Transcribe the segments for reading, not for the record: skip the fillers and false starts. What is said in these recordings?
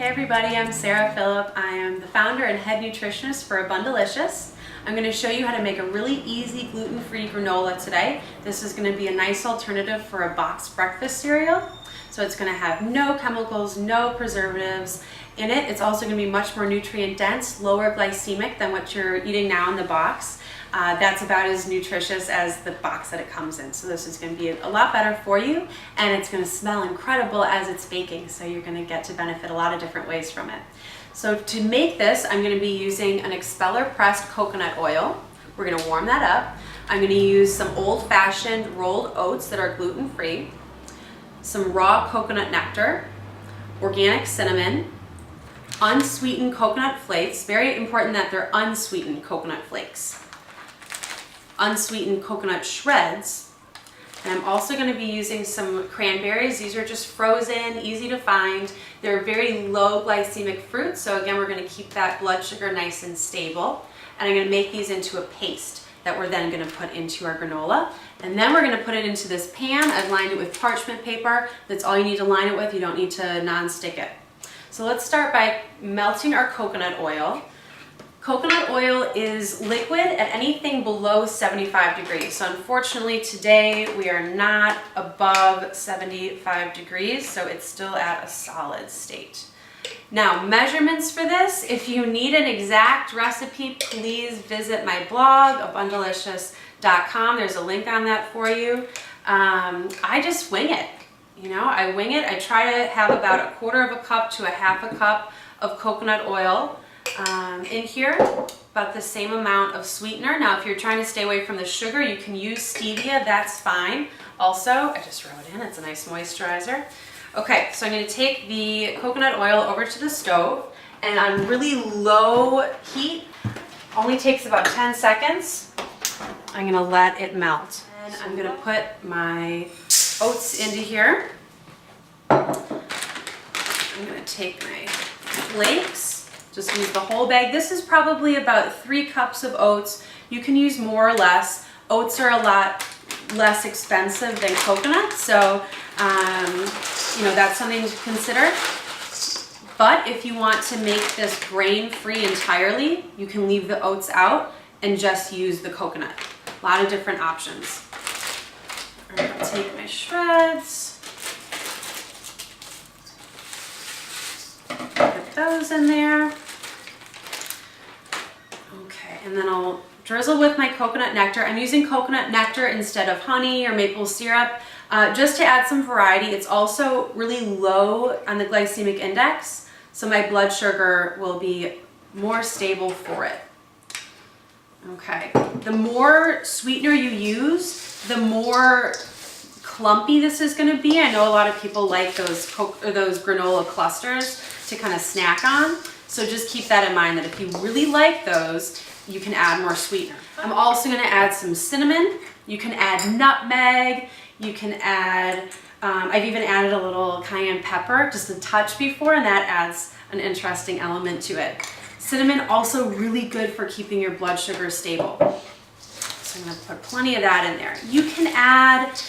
Hey everybody, I'm Sarah Phillip. I am the founder and head nutritionist for Abundelicious. I'm going to show you how to make a really easy gluten-free granola today. This is going to be a nice alternative for a boxed breakfast cereal. So it's going to have no chemicals, no preservatives in it. It's also going to be much more nutrient dense, lower glycemic than what you're eating now in the box. That's about as nutritious as the box that it comes in. So this is going to be a lot better for you, and it's going to smell incredible as it's baking. So you're going to get to benefit a lot of different ways from it. So to make this, I'm going to be using an expeller pressed coconut oil. We're going to warm that up. I'm going to use some old-fashioned rolled oats that are gluten-free, some raw coconut nectar, organic cinnamon, unsweetened coconut flakes. Very important that they're unsweetened coconut flakes. Unsweetened coconut shreds, and I'm also going to be using some cranberries. These are just frozen, easy to find. They're very low glycemic fruit, so again we're going to keep that blood sugar nice and stable, and I'm going to make these into a paste that we're then going to put into our granola, and then we're going to put it into this pan. I've lined it with parchment paper. That's all you need to line it with. You don't need to non-stick it. So let's start by melting our coconut oil. Coconut oil is liquid at anything below 75 degrees. So unfortunately today we are not above 75 degrees, so it's still at a solid state. Now, measurements for this, if you need an exact recipe, please visit my blog, abundelicious.com. There's a link on that for you. I just wing it. I wing it. I try to have about 1/4 of a cup to 1/2 cup of coconut oil in here, about the same amount of sweetener. Now if you're trying to stay away from the sugar, you can use stevia, that's fine. Also, I just throw it in, it's a nice moisturizer. Okay, so I'm going to take the coconut oil over to the stove, and on really low heat, only takes about 10 seconds, I'm going to let it melt. And I'm going to put my oats into here. I'm going to take my flakes. Just use the whole bag. This is probably about 3 cups of oats. You can use more or less. Oats are a lot less expensive than coconut, so that's something to consider. But if you want to make this grain-free entirely, you can leave the oats out and just use the coconut. A lot of different options. I'm going to take my shreds. Put those in there. Okay, and then I'll drizzle with my coconut nectar. I'm using coconut nectar instead of honey or maple syrup, just to add some variety. It's also really low on the glycemic index, so my blood sugar will be more stable for it. Okay, the more sweetener you use, the more clumpy this is going to be. I know a lot of people like those granola clusters to kind of snack on, so just keep that in mind, that if you really like those, you can add more sweetener. I'm also going to add some cinnamon. You can add nutmeg. You can add, I've even added a little cayenne pepper, just a touch before, and that adds an interesting element to it. Cinnamon also really good for keeping your blood sugar stable. So I'm going to put plenty of that in there. You can add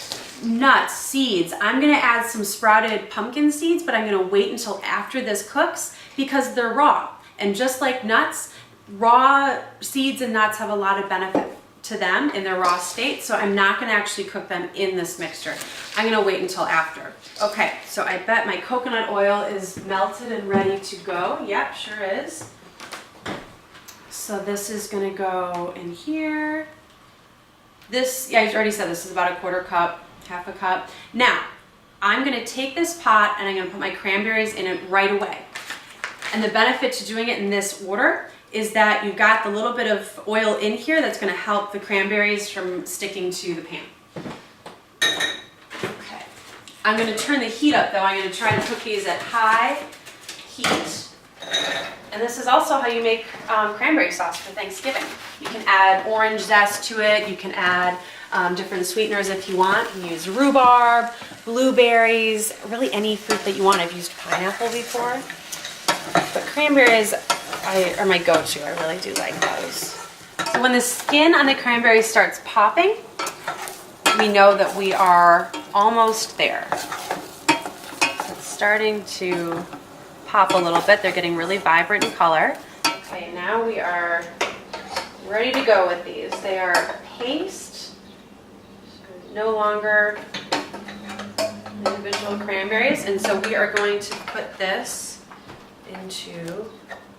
nuts, seeds. I'm going to add some sprouted pumpkin seeds, but I'm going to wait until after this cooks because they're raw. And just like nuts, raw seeds and nuts have a lot of benefit to them in their raw state, so I'm not going to actually cook them in this mixture. I'm going to wait until after. Okay, so I bet my coconut oil is melted and ready to go. Yep, sure is. So this is going to go in here. This, yeah, I already said this is about 1/4 cup. 1/2 cup. Now, I'm going to take this pot and I'm going to put my cranberries in it right away. And the benefit to doing it in this order is that you've got the little bit of oil in here that's going to help the cranberries from sticking to the pan. Okay. I'm going to turn the heat up though. I'm going to try to cook these at high heat. And this is also how you make cranberry sauce for Thanksgiving. You can add orange zest to it. You can add different sweeteners if you want. You can use rhubarb, blueberries, really any fruit that you want. I've used pineapple before. But cranberries are my go-to. I really do like those. So when the skin on the cranberry starts popping, we know that we are almost there. It's starting to pop a little bit. They're getting really vibrant in color. Okay, now we are ready to go with these. They are a paste, no longer individual cranberries, and so we are going to put this into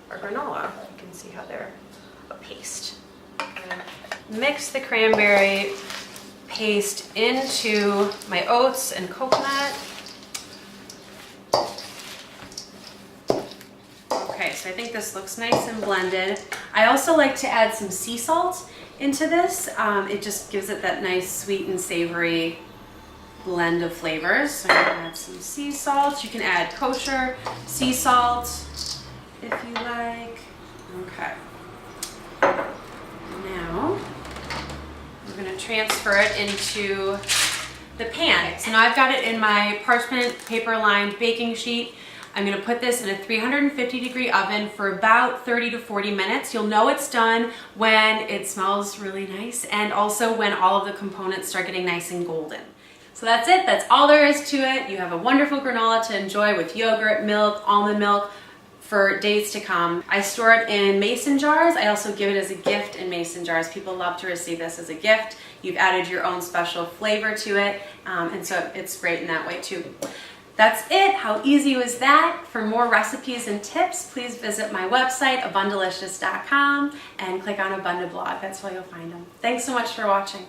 our granola. You can see how they're a paste. Mix the cranberry paste into my oats and coconut. Okay, so I think this looks nice and blended. I also like to add some sea salt into this. It just gives it that nice sweet and savory blend of flavors. So I'm gonna add some sea salt. You can add kosher sea salt if you like. Okay. Now we're gonna transfer it into the pan. So now I've got it in my parchment paper lined baking sheet. I'm gonna put this in a 350-degree oven for about 30 to 40 minutes. You'll know it's done when it smells really nice and also when all of the components start getting nice and golden. So that's it, that's all there is to it. You have a wonderful granola to enjoy with yogurt, milk, almond milk for days to come. I store it in mason jars. I also give it as a gift in mason jars. People love to receive this as a gift. You've added your own special flavor to it, and so it's great in that way too. That's it. How easy was that? For more recipes and tips, please visit my website, abundelicious.com, and click on Abunda Blog. That's where you'll find them. Thanks so much for watching.